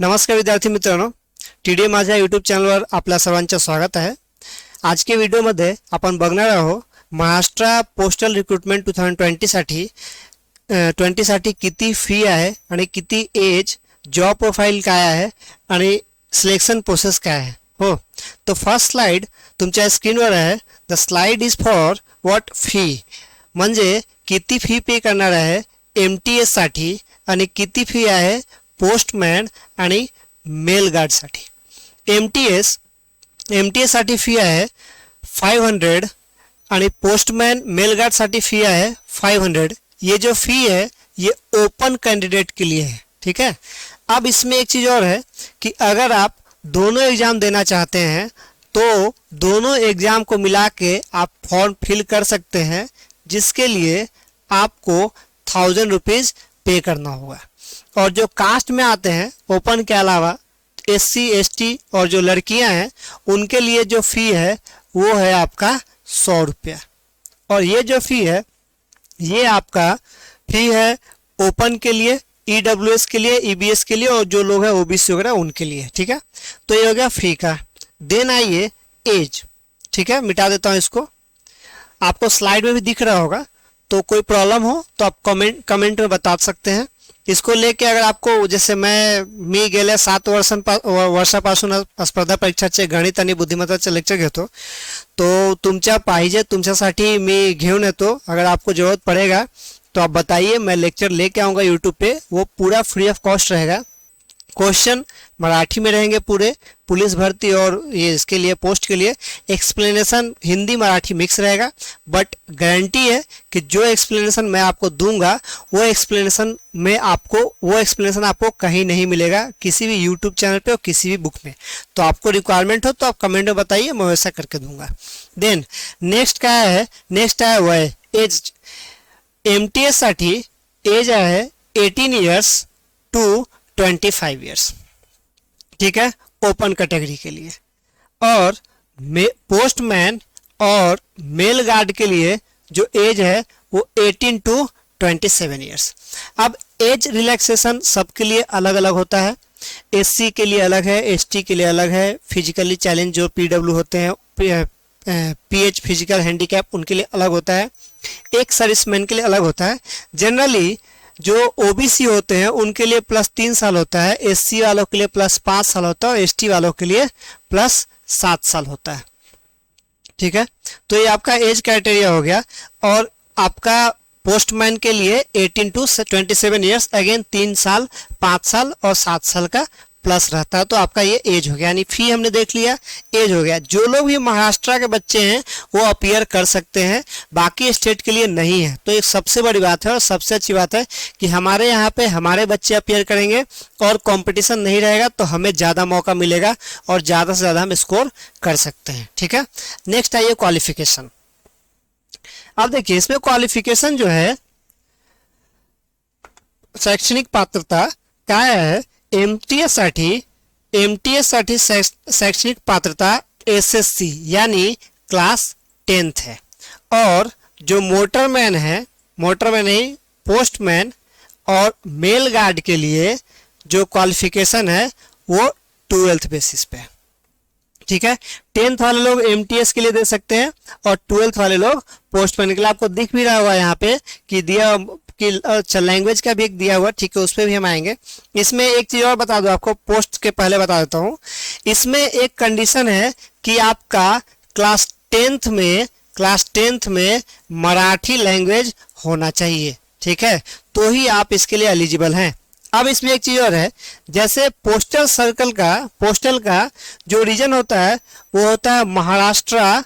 नमस्कार विद्यार्थी मित्रांनो, TDA माझ्या यूट्यूब चॅनलवर आपल्या सर्वांचं स्वागत आहे। आज के व्हिडिओमध्ये आपण बघणार आहोत महाराष्ट्र पोस्टल रिक्रुटमेंट 2020 साठी किती फी आहे आणि किती एज, जॉब प्रोफाइल काय आहे आणि सिलेक्शन प्रोसेस काय आहे। हो, तो फर्स्ट स्लाइड तुमच्या स्क्रीनवर आहे। The slide is for what fee, म्हणजे किती फी पे करणार आहे MTS साठी आणि किती फी आहे पोस्टमॅन आणि मेल गार्ड साठी। MTS साठी फी आहे 500 आणि पोस्टमैन मेल गार्ड साठी फी है 500। ये जो फी है ये ओपन कैंडिडेट के लिए है, ठीक है। अब इसमें एक चीज़ और है कि अगर आप दोनों एग्ज़ाम देना चाहते हैं तो दोनों एग्ज़ाम को मिला के आप फॉर्म फिल कर सकते हैं, जिसके लिए आपको 1000 रुपीज़ पे करना होगा। और जो कास्ट में आते हैं ओपन के अलावा SC ST और जो लड़कियां हैं उनके लिए जो फ़ी है वो है आपका 100 रुपया। और ये जो फ़ी है ये आपका फ़ी है ओपन के लिए, EWS के लिए, EBS के लिए और जो लोग हैं OBC वगैरह उनके लिए, ठीक है। तो ये हो गया फ़ी का। देन आइए एज, ठीक है। मिटा देता हूँ इसको, आपको स्लाइड में भी दिख रहा होगा। तो कोई प्रॉब्लम हो तो आप कमेंट में बता सकते हैं। इसको लेके अगर आपको, जैसे मी गेल्या 7 वर्षापासून स्पर्धा परीक्षाचे गणित आणि बुद्धिमत्ताचे लेक्चर घेतो, तो तुमच्यासाठी मी घेऊन येतो। अगर आपको ज़रूरत पड़ेगा तो आप बताइए, मैं लेक्चर लेके आऊँगा यूट्यूब पे। वो पूरा फ्री ऑफ कॉस्ट रहेगा। क्वेश्चन मराठी में रहेंगे पूरे, पुलिस भर्ती और ये इसके लिए पोस्ट के लिए। एक्सप्लेनेशन हिंदी मराठी मिक्स रहेगा, बट गारंटी है कि जो एक्सप्लेनेशन मैं आपको दूंगा वो एक्सप्लेनेशन आपको कहीं नहीं मिलेगा, किसी भी यूट्यूब चैनल पे और किसी भी बुक में। तो आपको रिक्वायरमेंट हो तो आप कमेंट में बताइए, मैं वैसा करके दूंगा। देन नेक्स्ट क्या है, नेक्स्ट है वह एज। MTS साठी एज है 18 ईयर्स टू 25 ईयर्स, ठीक है, ओपन कैटेगरी के लिए। और पोस्टमैन और मेल गार्ड के लिए जो एज है वो 18 टू 27 ईयर्स। अब एज रिलैक्सेशन सबके लिए अलग अलग होता है। SC के लिए अलग है, ST के लिए अलग है, फिजिकली चैलेंज जो PW होते हैं, PH फिजिकल हैंडीकैप, उनके लिए अलग होता है। एक सर्विसमैन के लिए अलग होता है। जनरली जो OBC होते हैं उनके लिए +3 साल होता है, SC वालों के लिए +5 साल होता है और ST वालों के लिए +7 साल होता है, ठीक है। तो ये आपका एज क्राइटेरिया हो गया। और आपका पोस्टमैन के लिए 18 टू 27 ईयर्स, अगेन 3 साल, 5 साल और 7 साल का प्लस रहता है। तो आपका ये एज हो गया, यानी फी हमने देख लिया, एज हो गया। जो लोग भी महाराष्ट्र के बच्चे हैं वो अपीयर कर सकते हैं, बाकी स्टेट के लिए नहीं है। तो एक सबसे बड़ी बात है और सबसे अच्छी बात है कि हमारे यहाँ पे हमारे बच्चे अपीयर करेंगे और कंपटीशन नहीं रहेगा, तो हमें ज़्यादा मौका मिलेगा और ज़्यादा से ज़्यादा हम स्कोर कर सकते हैं, ठीक है। नेक्स्ट आइए क्वालिफिकेशन। अब देखिए इसमें क्वालिफिकेशन जो है, शैक्षणिक पात्रता काय है। MTS साठी शैक्षणिक पात्रता SSC यानी क्लास 10th है। और जो मोटरमैन नहीं, पोस्टमैन और मेल गार्ड के लिए जो क्वालिफिकेशन है वो 12th बेसिस पे, ठीक है। 10th वाले लोग MTS के लिए दे सकते हैं और 12th वाले लोग पोस्टमैन के लिए। आपको दिख भी रहा होगा यहाँ पे कि दिया कि लैंग्वेज का भी एक दिया हुआ, ठीक है, उस पर भी हम आएंगे। इसमें एक चीज़ और बता दो आपको, पोस्ट के पहले बता देता हूँ। इसमें एक कंडीशन है कि आपका क्लास 10th में मराठी लैंग्वेज होना चाहिए, ठीक है, तो ही आप इसके लिए एलिजिबल हैं। अब इसमें एक चीज़ और है, जैसे पोस्टल का जो रीजन होता है वो होता है महाराष्ट्र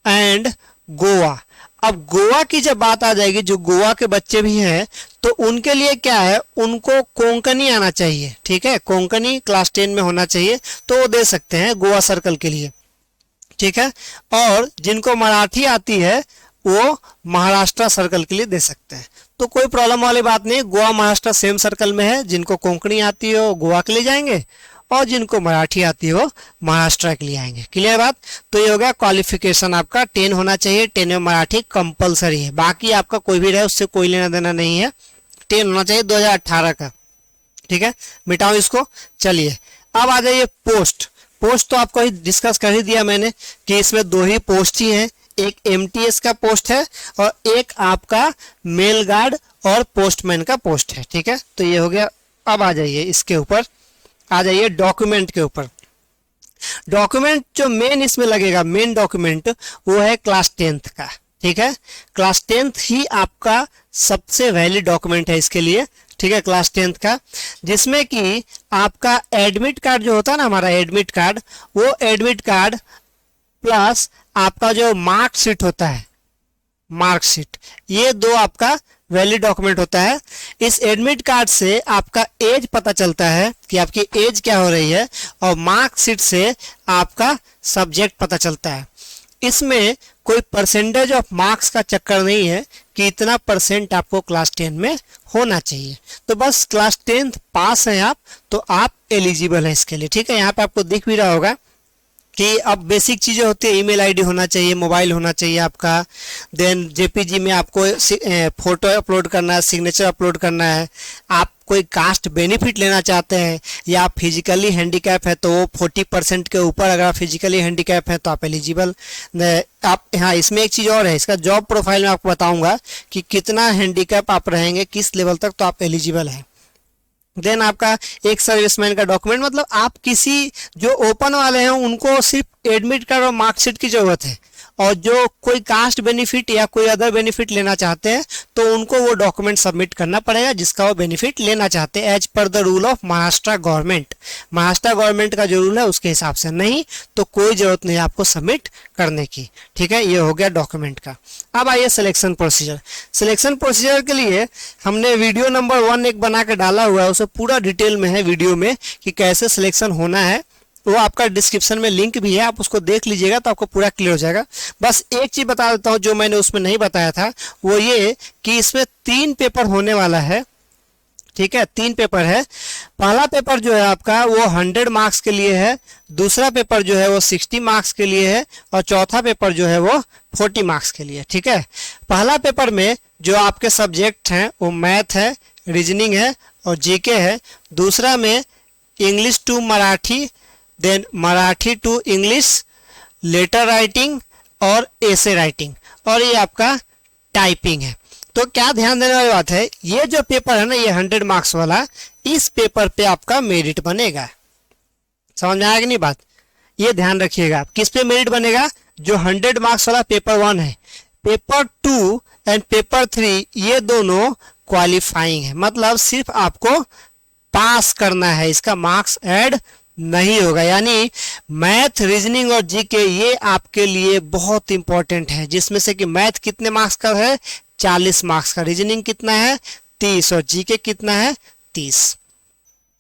एंड गोवा। अब गोवा की जब बात आ जाएगी, जो गोवा के बच्चे भी हैं तो उनके लिए क्या है, उनको कोंकणी आना चाहिए, ठीक है, कोंकणी क्लास 10 में होना चाहिए, तो वो दे सकते हैं गोवा सर्कल के लिए, ठीक है। और जिनको मराठी आती है वो महाराष्ट्र सर्कल के लिए दे सकते हैं। तो कोई प्रॉब्लम वाली बात नहीं, गोवा महाराष्ट्र सेम सर्कल में है। जिनको कोंकणी आती है वो गोवा के लिए जाएंगे और जिनको मराठी आती हो महाराष्ट्र के लिए आएंगे। क्लियर बात। तो ये हो गया क्वालिफिकेशन, आपका 10 होना चाहिए, 10 में मराठी कंपलसरी है, बाकी आपका कोई भी रहे उससे कोई लेना देना नहीं है। 10 होना चाहिए 2018 का। ठीक है, मिटाओ इसको। चलिए अब आ जाइए पोस्ट। पोस्ट तो आपको ही डिस्कस कर ही दिया मैंने कि इसमें दो ही पोस्ट ही हैं, एक एमटीएस का पोस्ट है और एक आपका मेल गार्ड और पोस्टमैन का पोस्ट है। ठीक है, तो ये हो गया। अब आ जाइए इसके ऊपर, आ जाइए डॉक्यूमेंट के ऊपर। डॉक्यूमेंट जो मेन इसमें लगेगा, मेन डॉक्यूमेंट वो है क्लास 10th का। ठीक है, क्लास 10th ही आपका सबसे वैलिड डॉक्यूमेंट है इसके लिए। ठीक है, क्लास 10th का, जिसमें कि आपका एडमिट कार्ड जो होता है ना, हमारा एडमिट कार्ड, वो एडमिट कार्ड प्लस आपका जो मार्कशीट होता है, मार्कशीट, ये दो आपका वैलिड डॉक्यूमेंट होता है। इस एडमिट कार्ड से आपका एज पता चलता है कि आपकी एज क्या हो रही है, और मार्कशीट से आपका सब्जेक्ट पता चलता है। इसमें कोई परसेंटेज ऑफ मार्क्स का चक्कर नहीं है कि इतना परसेंट आपको क्लास 10 में होना चाहिए। तो बस क्लास 10th पास हैं आप, तो आप एलिजिबल हैं इसके लिए। ठीक है, यहाँ पे आपको दिख भी रहा होगा कि अब बेसिक चीज़ें होती है, ईमेल आईडी होना चाहिए, मोबाइल होना चाहिए आपका, देन जेपीजी में आपको फोटो अपलोड करना है, सिग्नेचर अपलोड करना है। आप कोई कास्ट बेनिफिट लेना चाहते हैं या आप फिजिकली हैंडीकैप है तो वो 40% के ऊपर, अगर आप फिजिकली हैंडीकैप हैं तो आप एलिजिबल आप। हाँ, इसमें एक चीज़ और है, इसका जॉब प्रोफाइल में आपको बताऊंगा कि कितना हैंडीकैप आप रहेंगे, किस लेवल तक तो आप एलिजिबल हैं। देन आपका एक सर्विसमैन का डॉक्यूमेंट, मतलब आप किसी जो ओपन वाले हैं उनको सिर्फ एडमिट कार्ड और मार्कशीट की जरूरत है, और जो कोई कास्ट बेनिफिट या कोई अदर बेनिफिट लेना चाहते हैं तो उनको वो डॉक्यूमेंट सबमिट करना पड़ेगा जिसका वो बेनिफिट लेना चाहते हैं, as per the rule of Maharashtra government. Maharashtra government का जो रूल है उसके हिसाब से, नहीं तो कोई जरूरत नहीं आपको सबमिट करने की। ठीक है, ये हो गया डॉक्यूमेंट का। अब आइए सिलेक्शन प्रोसीजर। सिलेक्शन प्रोसीजर के लिए हमने वीडियो नंबर 1 एक बना के डाला हुआ है, उसे पूरा डिटेल में है वीडियो में कि कैसे सिलेक्शन होना है। वो आपका डिस्क्रिप्शन में लिंक भी है, आप उसको देख लीजिएगा तो आपको पूरा क्लियर हो जाएगा। बस एक चीज बता देता हूँ जो मैंने उसमें नहीं बताया था, वो ये कि इसमें 3 पेपर होने वाला है। ठीक है, 3 पेपर है। पहला पेपर जो है आपका वो 100 मार्क्स के लिए है, दूसरा पेपर जो है वो 60 मार्क्स के लिए है, और चौथा पेपर जो है वो 40 मार्क्स के लिए। ठीक है, पहला पेपर में जो आपके सब्जेक्ट हैं वो मैथ है, रीजनिंग है और जीके है। दूसरा में English to Marathi, then Marathi to English, letter writing और एसे राइटिंग, और ये आपका टाइपिंग है। तो क्या ध्यान देने वाली बात है, ये जो पेपर है ना, ये 100 मार्क्स वाला, इस पेपर पे आपका मेरिट बनेगा। समझ में आया कि नहीं बात, ये ध्यान रखिएगा। आप किस पे मेरिट बनेगा, जो 100 मार्क्स वाला पेपर 1 है। पेपर 2 एंड पेपर 3 ये दोनों क्वालिफाइंग है, मतलब सिर्फ आपको पास करना है, इसका मार्क्स ऐड नहीं होगा। यानी मैथ, रीजनिंग और जीके ये आपके लिए बहुत इंपॉर्टेंट है, जिसमें से कि मैथ कितने मार्क्स का है, 40 मार्क्स का, रीजनिंग कितना है 30 और जीके कितना है 30।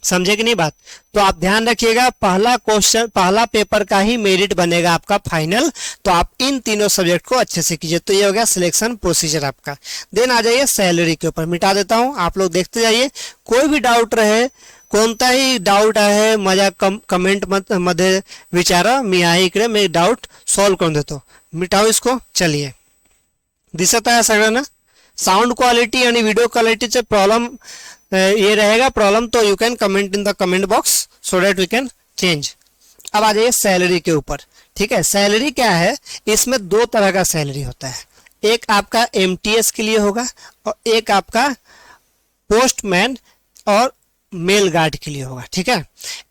समझे कि नहीं बात। तो आप ध्यान रखिएगा, पहला क्वेश्चन, पहला पेपर का ही मेरिट बनेगा आपका फाइनल। तो आप इन तीनों सब्जेक्ट को अच्छे से कीजिए। तो ये हो गया सिलेक्शन प्रोसीजर आपका। देन आ जाइए सैलरी के ऊपर, मिटा देता हूं, आप लोग देखते जाइए। कोई भी डाउट रहे, कोणताही डाऊट आहे माझ्या कमेंट मध्ये विचारा, मी आहे इकडे, मी डाऊट सॉल्व करून देतो। मिटाओ इसको। चलिए, दिसत आहे सगळ्यांना साउंड क्वालिटी आणि व्हिडिओ क्वालिटीचे प्रॉब्लम ये रहेगा प्रॉब्लम, तो you can comment in the comment box so that we can change. अब आ जाइए सैलरी के ऊपर। ठीक है, सैलरी क्या है, इसमें 2 तरह का सैलरी होता है, एक आपका एमटीएस के लिए होगा और एक आपका पोस्टमैन और मेल गार्ड के लिए होगा। ठीक है,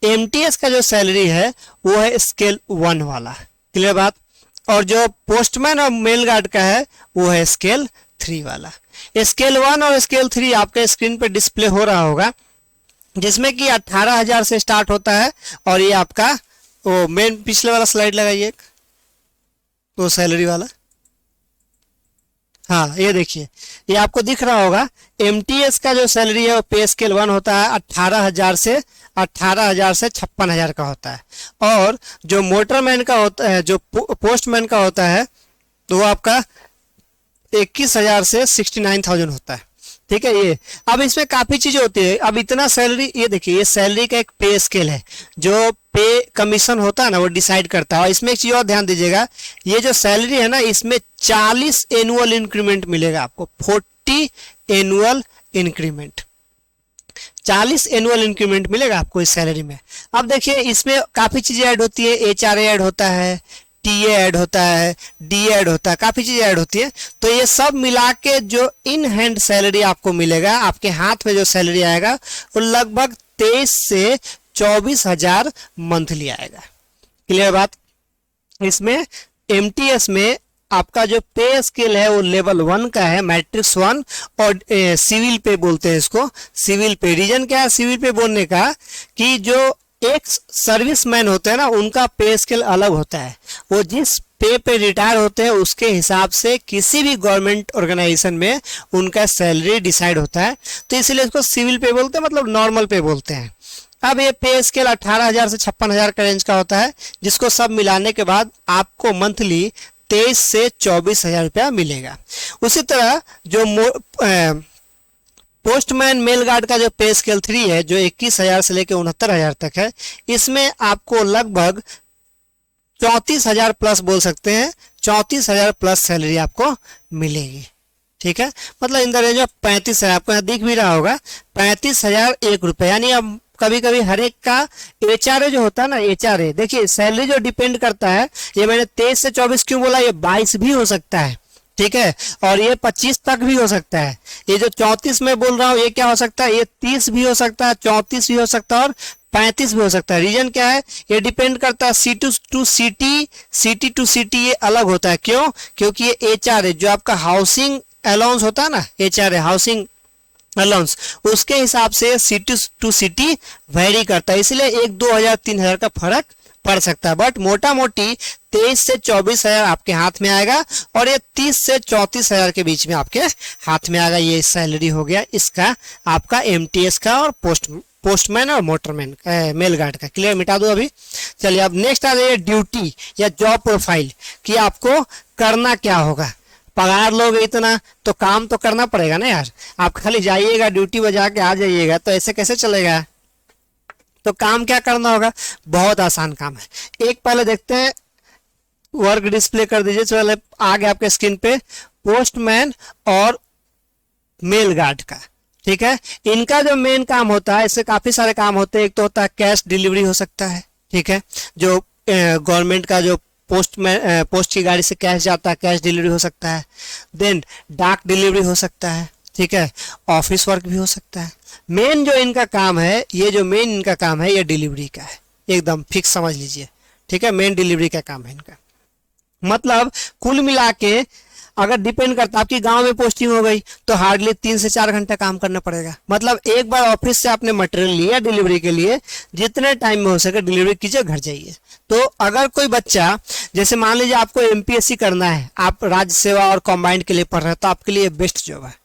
एमटीएस का जो सैलरी है वो है स्केल 1 वाला, क्लियर बात, और जो पोस्टमैन और मेल गार्ड का है वो है स्केल 3 वाला। स्केल 1 और स्केल 3 आपके स्क्रीन पे डिस्प्ले हो रहा होगा, जिसमें कि 18,000 से स्टार्ट होता है, और ये आपका वो मेन पिछले वाला स्लाइड लगाइए, वो सैलरी वाला, हाँ ये देखिए, ये आपको दिख रहा होगा। एमटीएस का जो सैलरी है वो पे स्केल 1 होता है, 18,000 से 56,000 का होता है, और जो मोटरमैन का होता है, जो पोस्टमैन का होता है, तो वो आपका 21,000 से 69,000 होता है। ठीक है, ये अब इसमें काफी चीजें होती है। अब इतना सैलरी, ये देखिए, ये सैलरी का एक पे स्केल है, जो पे कमीशन होता है ना वो डिसाइड करता है। और इसमें एक चीज और ध्यान दीजिएगा, ये जो सैलरी है ना, इसमें 40 एनुअल इंक्रीमेंट मिलेगा आपको, 40 एनुअल इंक्रीमेंट, 40 एनुअल इंक्रीमेंट मिलेगा आपको इस सैलरी में। अब देखिए इसमें काफ़ी चीज़ें ऐड होती है, HRA ऐड होता है, TA ऐड होता है, D ऐड होता है, काफ़ी चीज़ें ऐड होती है। तो ये सब मिला के जो इन हैंड सैलरी आपको मिलेगा, आपके हाथ में जो सैलरी आएगा वो लगभग 23 से 24 हजार मंथली आएगा। क्लियर बात। इसमें MTS में आपका जो पे स्केल है वो लेवल 1 का है, मैट्रिक्स 1, और सिविल पे बोलते हैं इसको, सिविल पे। रीजन क्या है सिविल पे बोलने का, कि जो एक सर्विसमैन होते हैं ना उनका पे स्केल अलग होता है, वो जिस पे रिटायर होते हैं उसके हिसाब से किसी भी गवर्नमेंट ऑर्गेनाइजेशन में उनका सैलरी डिसाइड होता है, तो इसीलिए इसको सिविल पे बोलते हैं, मतलब नॉर्मल पे बोलते हैं। अब ये पे स्केल 18,000 से 56,000 का रेंज का होता है, जिसको सब मिलाने के बाद आपको मंथली 23 से 24,000 रुपया मिलेगा। उसी तरह जो पोस्टमैन मेल गार्ड का जो पे स्केल 3 है, जो 21,000 से लेकर 69,000 तक है, इसमें आपको लगभग 34,000 प्लस बोल सकते हैं, 34,000 प्लस सैलरी आपको मिलेगी। ठीक है, मतलब इन द रेंज ऑफ 35,000, आपको यहाँ दिख भी रहा होगा 35,001 रुपये। यानी अब कभी कभी हर एक का HRA जो होता है ना, HRA देखिए सैलरी जो डिपेंड करता है, ये मैंने 23 से 24 क्यों बोला, ये 22 भी हो सकता है, ठीक है, और ये 25 तक भी हो सकता है। ये जो 34 में बोल रहा हूँ ये क्या हो सकता है, ये 30 भी हो सकता है, 34 भी हो सकता है और 35 भी हो सकता है। रीजन क्या है, ये डिपेंड करता है C2 to CT, CT to CT ये अलग होता है। क्यों, क्योंकि ये HRA जो आपका हाउसिंग अलाउंस होता है ना, HRA हाउसिंग अलाउंस, उसके हिसाब से C2 to CT वेरी करता है, इसलिए 1-2 3 का फर्क पड़ सकता है। बट मोटा मोटी 23 से 24,000 आपके हाथ में आएगा, और ये 30 से 34,000 के बीच में आपके हाथ में आएगा। ये सैलरी हो गया इसका, आपका MTS का और पोस्टमैन और मोटरमैन मेल गार्ड का। क्लियर, मिटा दो अभी। चलिए अब नेक्स्ट आ जाइए ड्यूटी या जॉब प्रोफाइल, कि आपको करना क्या होगा। पगार लोगे इतना तो काम तो करना पड़ेगा ना यार, आप खाली जाइएगा ड्यूटी बजा के आ जाइएगा तो ऐसे कैसे चलेगा। तो काम क्या करना होगा, बहुत आसान काम है। एक पहले देखते हैं, वर्क डिस्प्ले कर दीजिए, चलो आ गया आपके स्क्रीन पे पोस्टमैन और मेल गार्ड का। ठीक है, इनका जो मेन काम होता है, इससे काफी सारे काम होते हैं। एक तो होता है कैश डिलीवरी हो सकता है, ठीक है, जो गवर्नमेंट का जो पोस्ट की गाड़ी से कैश जाता है, कैश डिलीवरी हो सकता है। देन डाक डिलीवरी हो सकता है, ठीक है, ऑफिस वर्क भी हो सकता है। मेन जो इनका काम है, ये जो मेन इनका काम है ये डिलीवरी का है, एकदम फिक्स समझ लीजिए। ठीक है, मेन डिलीवरी का काम है इनका। मतलब कुल मिला के अगर डिपेंड करता, आपकी गांव में पोस्टिंग हो गई तो हार्डली 3 से 4 घंटा काम करना पड़ेगा। मतलब एक बार ऑफिस से आपने मटेरियल लिया डिलीवरी के लिए, जितने टाइम में हो सके डिलीवरी कीजिए, घर जाइए। तो अगर कोई बच्चा, जैसे मान लीजिए आपको MPSC करना है, आप राज्य सेवा और कॉम्बाइंड के लिए पढ़ रहे हैं, तो आपके लिए बेस्ट जॉब है।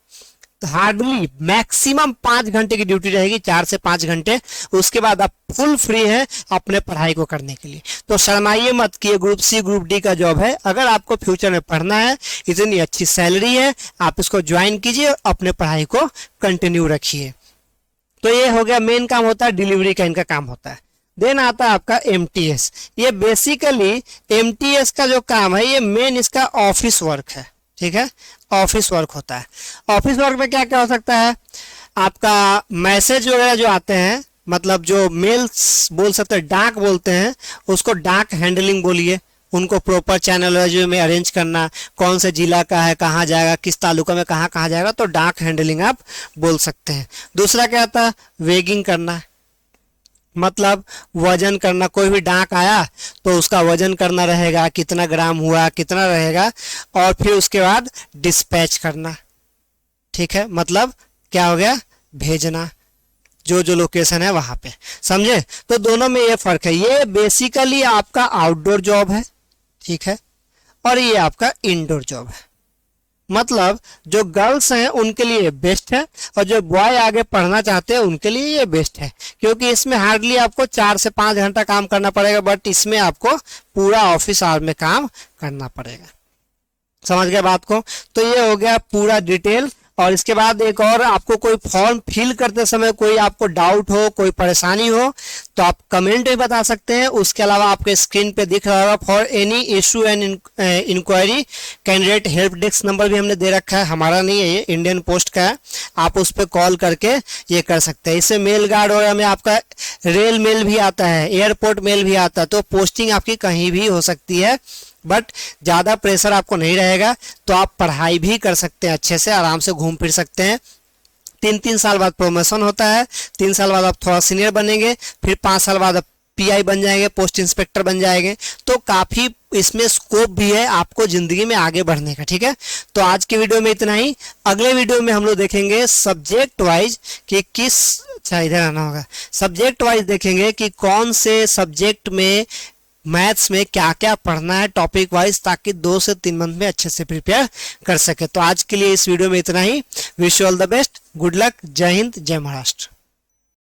तो हार्डली मैक्सिमम 5 घंटे की ड्यूटी रहेगी, 4 से 5 घंटे। उसके बाद आप फुल फ्री है अपने पढ़ाई को करने के लिए। तो शर्माइए मत कि ये ग्रुप C ग्रुप D का जॉब है। अगर आपको फ्यूचर में पढ़ना है, इतनी अच्छी सैलरी है, आप इसको ज्वाइन कीजिए और अपने पढ़ाई को कंटिन्यू रखिए। तो ये हो गया, मेन काम होता है डिलीवरी का, इनका काम होता है। देन आता है आपका MTS। ये बेसिकली MTS का जो काम है, ये मेन इसका ऑफिस वर्क है। ठीक है, ऑफिस वर्क होता है। ऑफिस वर्क में क्या क्या हो सकता है, आपका मैसेज वगैरह जो आते हैं, मतलब जो मेल्स बोल सकते हैं, डाक बोलते हैं, उसको डाक हैंडलिंग बोलिए। उनको प्रॉपर चैनल में अरेंज करना, कौन से जिला का है, कहाँ जाएगा, किस तालुका में कहाँ कहाँ जाएगा, तो डाक हैंडलिंग आप बोल सकते हैं। दूसरा क्या आता है, वेगिंग करना, मतलब वजन करना। कोई भी डाक आया तो उसका वजन करना रहेगा, कितना ग्राम हुआ, कितना रहेगा, और फिर उसके बाद डिस्पैच करना। ठीक है, मतलब क्या हो गया, भेजना, जो जो लोकेशन है वहां पे, समझे। तो दोनों में ये फर्क है। ये बेसिकली आपका आउटडोर जॉब है, ठीक है, और ये आपका इंडोर जॉब है। मतलब जो गर्ल्स हैं उनके लिए बेस्ट है, और जो बॉय आगे पढ़ना चाहते हैं उनके लिए ये बेस्ट है, क्योंकि इसमें हार्डली आपको 4 से 5 घंटा काम करना पड़ेगा, बट इसमें आपको पूरा ऑफिस आवर में काम करना पड़ेगा। समझ गए बात को। तो ये हो गया पूरा डिटेल और इसके बाद एक और, आपको कोई फॉर्म फिल करते समय कोई आपको डाउट हो, कोई परेशानी हो तो आप कमेंट में बता सकते हैं। उसके अलावा आपके स्क्रीन पे दिख रहा होगा for any issue and inquiry candidate help desk number भी हमने दे रखा है, हमारा नहीं है, ये इंडियन पोस्ट का है। आप उस पर कॉल करके ये कर सकते हैं। इससे मेल गार्ड वगैरह में आपका रेल मेल भी आता है, एयरपोर्ट मेल भी आता है, तो पोस्टिंग आपकी कहीं भी हो सकती है, बट ज़्यादा प्रेशर आपको नहीं रहेगा। तो आप पढ़ाई भी कर सकते हैं, अच्छे से आराम से घूम फिर सकते हैं। 3 साल बाद प्रमोशन होता है, 3 साल बाद आप थोड़ा सीनियर बनेंगे, फिर 5 साल बाद आप पीआई बन जाएंगे, पोस्ट इंस्पेक्टर बन जाएंगे। तो काफ़ी इसमें स्कोप भी है आपको ज़िंदगी में आगे बढ़ने का, ठीक है। तो आज की वीडियो में इतना ही। अगले वीडियो में हम लोग देखेंगे सब्जेक्ट वाइज कि किस, अच्छा इधर आना होगा, सब्जेक्ट वाइज देखेंगे कि कौन से सब्जेक्ट में मैथ्स में क्या क्या पढ़ना है टॉपिक वाइज, ताकि 2 से 3 मंथ में अच्छे से प्रिपेयर कर सके। तो आज के लिए इस वीडियो में इतना ही। Wish you all the best, good luck, Jai Hind, जय महाराष्ट्र।